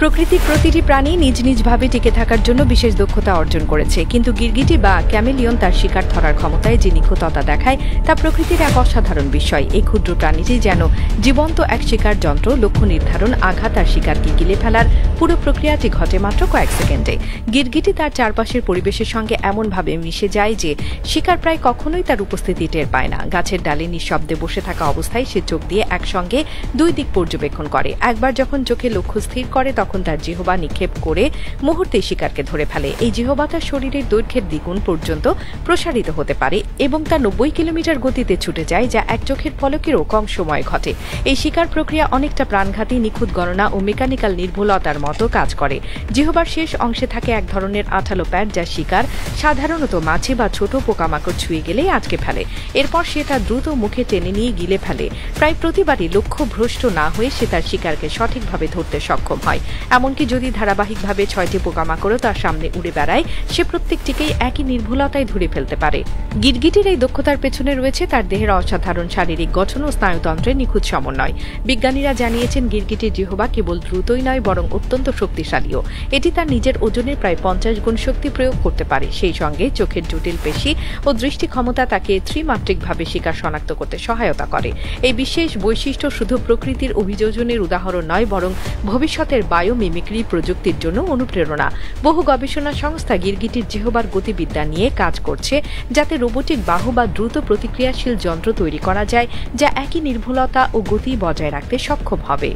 প্রকৃতির প্রতিটি প্রাণী নিজ নিজভাবে টিকে থাকার জন্য বিশেষ দক্ষতা অর্জন করেছে, কিন্তু গিরগিটি বা ক্যামেলিয়ন তার শিকার ধরার ক্ষমতায় যে নিখুঁততা দেখায় তা প্রকৃতির এক অসাধারণ বিষয়। এই ক্ষুদ্র প্রাণীটি যেন জীবন্ত এক শিকার যন্ত্র। লক্ষ্য নির্ধারণ, আঘাত আর শিকারকে গিলে ফেলার পুরো প্রক্রিয়াটি ঘটে মাত্র কয়েক সেকেন্ডে। গিরগিটি তার চারপাশের পরিবেশের সঙ্গে এমনভাবে মিশে যায় যে শিকার প্রায় কখনোই তার উপস্থিতি টের পায় না। গাছের ডালে নিঃশব্দে বসে থাকা অবস্থায় সে চোখ দিয়ে একসঙ্গে দুই দিক পর্যবেক্ষণ করে। একবার যখন চোখে লক্ষ্য স্থির করে তখন তার জিহ্বা নিক্ষেপ করে মুহূর্তেই শিকারকে ধরে ফেলে। এই জিহ্বা তার শরীরের দৈর্ঘ্যের দ্বিগুণ পর্যন্ত প্রসারিত হতে পারে এবং তা 90 কিলোমিটার গতিতে ছুটে যায়, যা এক চোখের পলকেরও কম সময়ে ঘটে। এই শিকার প্রক্রিয়া অনেকটা প্রাণঘাতী, নিখুঁত গণনা ও মেকানিক্যাল নির্ভুলতার মতো কাজ করে। জিহ্বার শেষ অংশে থাকে এক ধরনের আঠালো প্যাড, যা শিকার সাধারণত মাছি বা ছোট পোকামাকড় ছুঁয়ে গেলেই আটকে ফেলে। এরপর সে তা দ্রুত মুখে টেনে নিয়ে গিলে ফেলে। প্রায় প্রতিবারই লক্ষ্য ভ্রষ্ট না হয়ে সে তার শিকারকে সঠিকভাবে ধরতে সক্ষম হয়। এমনকি যদি ধারাবাহিকভাবে 6টি পোকামাকড়ও তার সামনে উড়ে বেড়ায়, সে প্রত্যেকটিকেই একই নির্ভুলতায় ধরে ফেলতে পারে। গিরগিটির এই দক্ষতার পেছনে রয়েছে তার দেহের অসাধারণ শারীরিক গঠন ও স্নায়ুতন্ত্রের নিখুঁত সমন্বয়। বিজ্ঞানীরা জানিয়েছেন গিরগিটির জিহ্বা কেবল দ্রুতই নয়, বরং অত্যন্ত শক্তিশালীও। এটি তার নিজের ওজনের প্রায় 50 গুণ শক্তি প্রয়োগ করতে পারে। সেই সঙ্গে চোখের জটিল পেশি ও দৃষ্টি ক্ষমতা তাকে ত্রিমাত্রিকভাবে শিকার শনাক্ত করতে সহায়তা করে। এই বিশেষ বৈশিষ্ট্য শুধু প্রকৃতির অভিযোজনের উদাহরণ নয়, বরং ভবিষ্যতের বায়োমিমিক্রি প্রযুক্তির জন্য অনুপ্রেরণা। বহু গবেষণা সংস্থা গিরগিটির জিহ্বার গতিবিদ্যা নিয়ে কাজ করছে, যাতে রোবোটিক বাহু বা দ্রুত প্রতিক্রিয়াশীল যন্ত্র তৈরি করা যায়, যা একই নির্ভুলতা ও গতি বজায় রাখতে সক্ষম হবে।